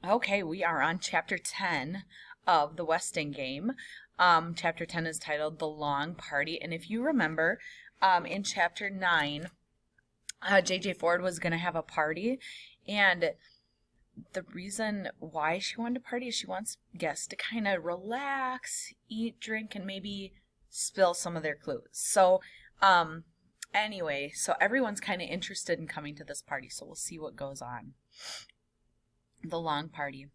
Okay, we are on chapter 10 of the Westing game. Chapter 10 is titled The Long Party. And if you remember, in chapter 9, J.J. Ford was going to have a party. And the reason why she wanted to party is she wants guests to kind of relax, eat, drink, and maybe spill some of their clues. Anyway, so everyone's kind of interested in coming to this party. So we'll see what goes on. The long party.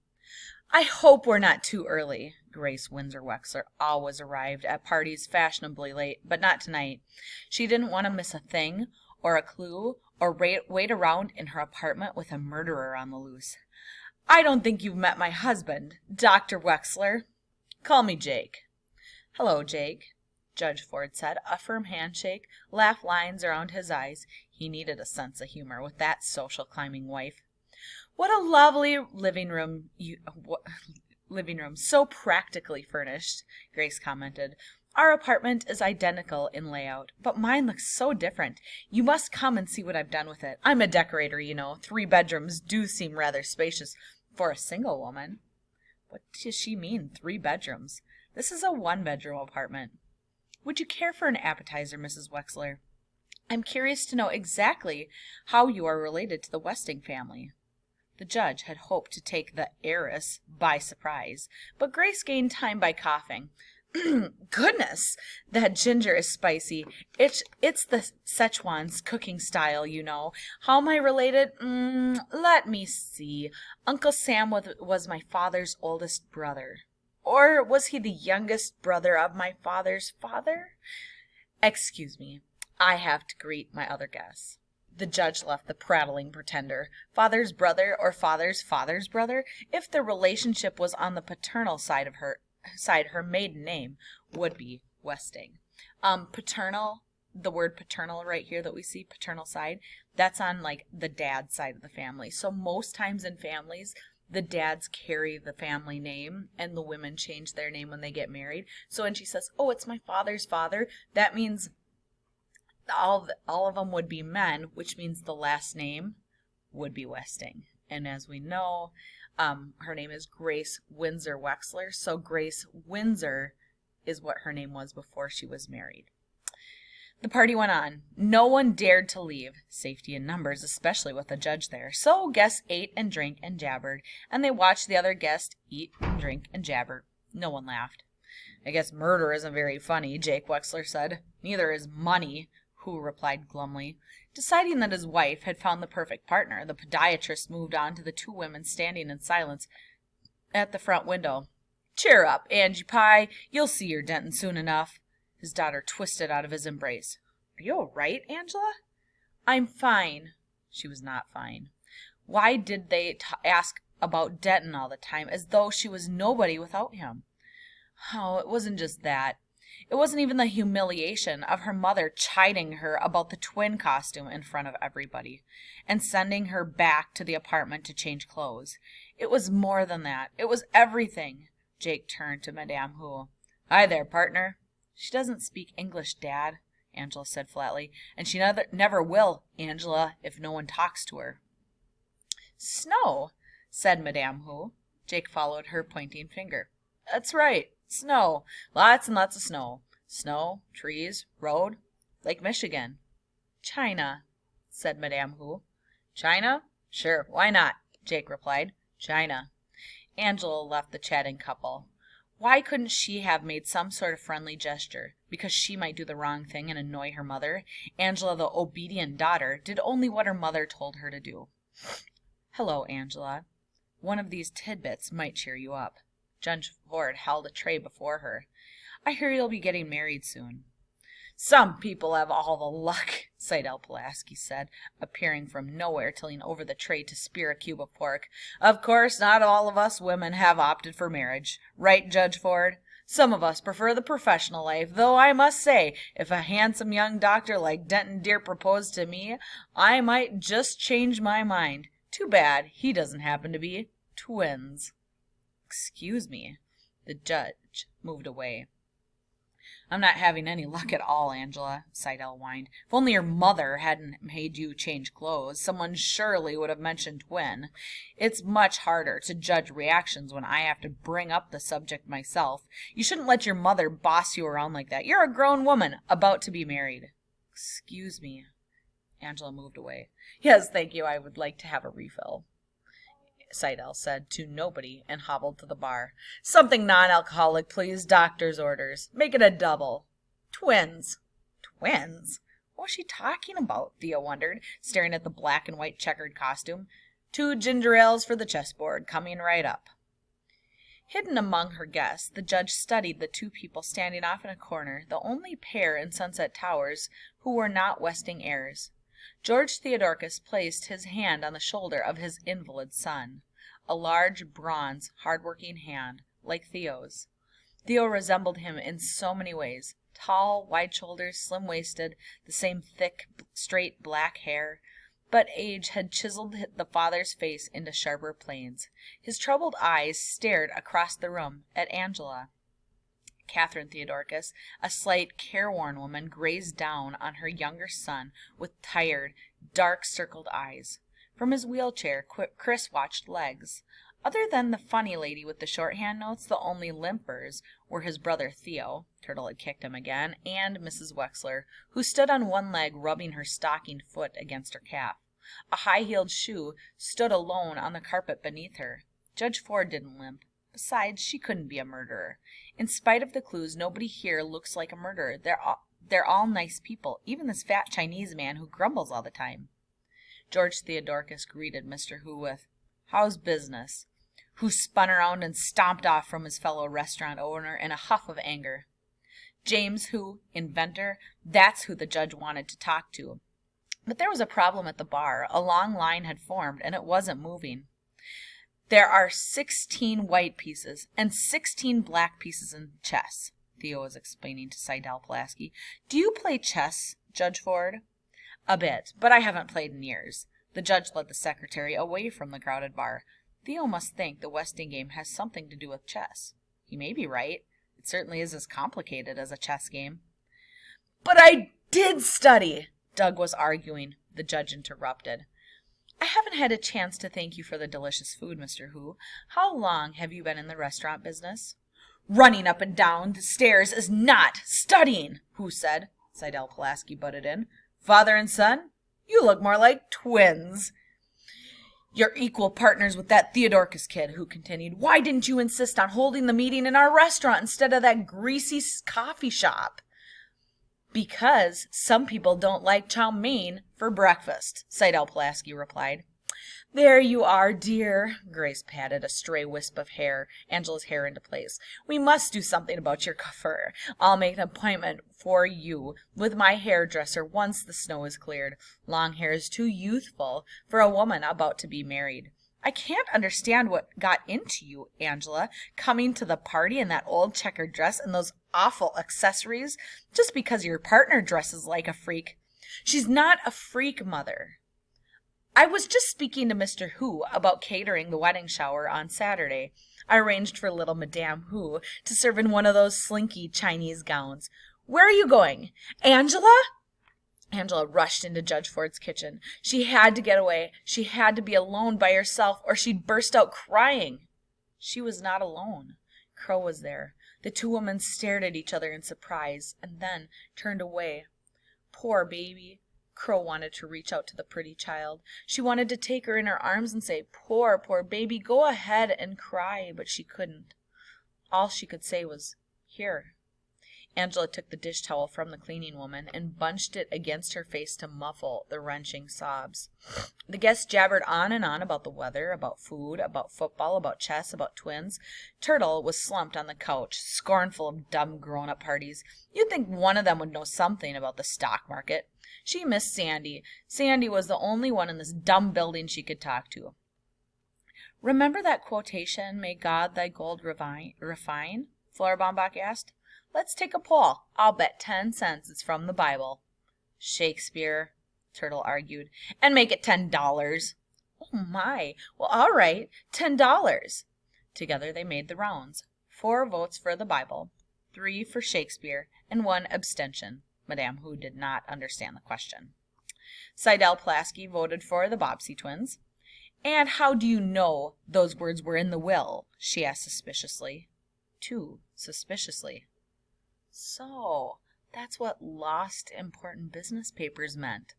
I hope we're not too early. Grace Windsor Wexler always arrived at parties fashionably late, but not tonight. She didn't want to miss a thing, or a clue, or wait around in her apartment with a murderer on the loose. I don't think you've met my husband, Dr. Wexler. Call me Jake. Hello, Jake, Judge Ford said, a firm handshake, laugh lines around his eyes. He needed a sense of humor with that social climbing wife. What a lovely living room so practically furnished, Grace commented. Our apartment is identical in layout, but mine looks so different. You must come and see what I've done with it. I'm a decorator, you know. 3 bedrooms do seem rather spacious for a single woman. What does she mean, 3 bedrooms? This is a 1-bedroom apartment. Would you care for an appetizer, Mrs. Wexler? I'm curious to know exactly how you are related to the Westing family. The judge had hoped to take the heiress by surprise, but Grace gained time by coughing. Goodness, that ginger is spicy. It's the Szechuan's cooking style, you know. How am I related? Let me see. Uncle Sam was my father's oldest brother. Or was he the youngest brother of my father's father? Excuse me, I have to greet my other guests. The judge left the prattling pretender. Father's brother or father's father's brother? If the relationship was on the paternal side, her maiden name would be Westing. Paternal, the word paternal right here that we see, paternal side, that's on like the dad's side of the family. So most times in families, the dads carry the family name and the women change their name when they get married. So when she says, oh, it's my father's father, that means all of them would be men, which means the last name would be Westing. And as we know, her name is Grace Windsor Wexler. So Grace Windsor is what her name was before she was married. The party went on. No one dared to leave, safety in numbers, especially with the judge there. So guests ate and drank and jabbered, and they watched the other guests eat and drink and jabber. No one laughed. I guess murder isn't very funny, Jake Wexler said. Neither is money, Who replied glumly. Deciding that his wife had found the perfect partner, the podiatrist moved on to the 2 women standing in silence at the front window. Cheer up, Angie Pye. You'll see your Denton soon enough. His daughter twisted out of his embrace. Are you all right, Angela? I'm fine. She was not fine. Why did they ask about Denton all the time, as though she was nobody without him? Oh, it wasn't just that. It wasn't even the humiliation of her mother chiding her about the twin costume in front of everybody and sending her back to the apartment to change clothes. It was more than that. It was everything. Jake turned to Madame Hu. Hi there, partner. She doesn't speak English, Dad, Angela said flatly, and she never will, Angela, if no one talks to her. Snow, said Madame Hu. Jake followed her pointing finger. That's right. Snow. Lots and lots of snow. Snow, trees, road, Lake Michigan. China, said Madame Hu. China? Sure, why not? Jake replied. China. Angela left the chatting couple. Why couldn't she have made some sort of friendly gesture? Because she might do the wrong thing and annoy her mother. Angela, the obedient daughter, did only what her mother told her to do. Hello, Angela. One of these tidbits might cheer you up. Judge Ford held a tray before her. I hear you'll be getting married soon. Some people have all the luck, Seidel Pulaski said, appearing from nowhere to lean over the tray to spear a cube of pork. Of course, not all of us women have opted for marriage. Right, Judge Ford? Some of us prefer the professional life, though I must say, if a handsome young doctor like Denton Deer proposed to me, I might just change my mind. Too bad he doesn't happen to be twins. Excuse me. The judge moved away. I'm not having any luck at all, Angela, Seidel whined. If only your mother hadn't made you change clothes, someone surely would have mentioned twin. It's much harder to judge reactions when I have to bring up the subject myself. You shouldn't let your mother boss you around like that. You're a grown woman, about to be married. Excuse me. Angela moved away. Yes, thank you. I would like to have a refill, Seidel said to nobody and hobbled to the bar. Something non-alcoholic, please. Doctor's orders. Make it a double. Twins. Twins? What was she talking about? Thea wondered, staring at the black and white checkered costume. 2 ginger ales for the chessboard, coming right up. Hidden among her guests, the judge studied the 2 people standing off in a corner, the only pair in Sunset Towers who were not Westing heirs. George Theodorus placed his hand on the shoulder of his invalid son, a large, bronze, hard-working hand, like Theo's. Theo resembled him in so many ways. Tall, wide-shouldered, slim-waisted, the same thick, straight black hair. But age had chiseled the father's face into sharper planes. His troubled eyes stared across the room at Angela. Catherine Theodorus, a slight, careworn woman, gazed down on her younger son with tired, dark-circled eyes. From his wheelchair, Chris watched legs. Other than the funny lady with the shorthand notes, the only limpers were his brother Theo, Turtle had kicked him again, and Mrs. Wexler, who stood on one leg rubbing her stockinged foot against her calf. A high-heeled shoe stood alone on the carpet beneath her. Judge Ford didn't limp. Besides, she couldn't be a murderer. In spite of the clues, nobody here looks like a murderer. They're all nice people, even this fat Chinese man who grumbles all the time. George Theodorus greeted Mr. Hu with, "How's business?" Hu spun around and stomped off from his fellow restaurant owner in a huff of anger. James Hu, inventor, that's who the judge wanted to talk to. But there was a problem at the bar. A long line had formed, and it wasn't moving. There are 16 white pieces and 16 black pieces in chess, Theo was explaining to Seidel Pulaski. Do you play chess, Judge Ford? A bit, but I haven't played in years. The judge led the secretary away from the crowded bar. Theo must think the Westing game has something to do with chess. He may be right. It certainly is as complicated as a chess game. But I did study, Doug was arguing. The judge interrupted. I haven't had a chance to thank you for the delicious food, Mr. Hu. How long have you been in the restaurant business? Running up and down the stairs is not studying, Hu said. Seidel Pulaski butted in. Father and son? You look more like twins. You're equal partners with that Theodorus kid, Hu continued. Why didn't you insist on holding the meeting in our restaurant instead of that greasy coffee shop? Because some people don't like chow mein for breakfast, Seidel Pulaski replied. There you are, dear. Grace patted a stray wisp of Angela's hair into place. We must do something about your coiffure. I'll make an appointment for you with my hairdresser once the snow is cleared. Long hair is too youthful for a woman about to be married. I can't understand what got into you, Angela, coming to the party in that old checkered dress and those awful accessories just because your partner dresses like a freak. She's not a freak, Mother. I was just speaking to Mr. Hu about catering the wedding shower on Saturday. I arranged for little Madame Hu to serve in one of those slinky Chinese gowns. Where are you going? Angela? Angela rushed into Judge Ford's kitchen. She had to get away. She had to be alone by herself, or she'd burst out crying. She was not alone. Crow was there. The 2 women stared at each other in surprise, and then turned away. Poor baby. Crow wanted to reach out to the pretty child. She wanted to take her in her arms and say, poor, poor baby, go ahead and cry, but she couldn't. All she could say was, here. Angela took the dish towel from the cleaning woman and bunched it against her face to muffle the wrenching sobs. The guests jabbered on and on about the weather, about food, about football, about chess, about twins. Turtle was slumped on the couch, scornful of dumb grown-up parties. You'd think one of them would know something about the stock market. She missed Sandy. Sandy was the only one in this dumb building she could talk to. Remember that quotation, "May God thy gold refine"? Flora Baumbach asked. Let's take a poll. I'll bet 10 cents it's from the Bible. Shakespeare, Turtle argued. And make it $10. Oh my. Well, all right. $10. Together they made the rounds. 4 votes for the Bible, 3 for Shakespeare, and 1 abstention. Madame Who did not understand the question. Seidel Pulaski voted for the Bobbsey twins. And how do you know those words were in the will? She asked suspiciously. Too suspiciously. So, that's what lost important business papers meant.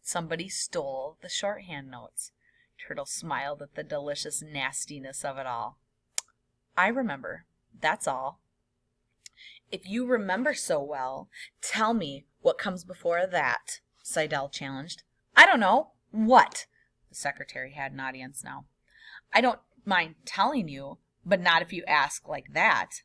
Somebody stole the shorthand notes. Turtle smiled at the delicious nastiness of it all. I remember. That's all. If you remember so well, tell me what comes before that, Seidel challenged. I don't know. What? The secretary had an audience now. I don't mind telling you, but not if you ask like that.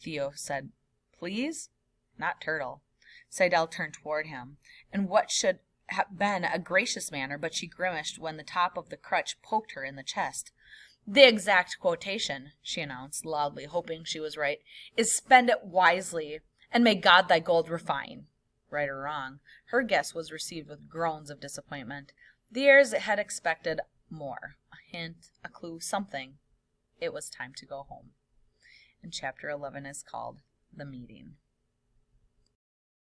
Theo said, please? Not Turtle. Seidel turned toward him, and what should have been a gracious manner, but she grimaced when the top of the crutch poked her in the chest. The exact quotation, she announced loudly, hoping she was right, is spend it wisely, and may God thy gold refine. Right or wrong, her guess was received with groans of disappointment. The heirs had expected more, a hint, a clue, something. It was time to go home. And chapter 11 is called The Meeting.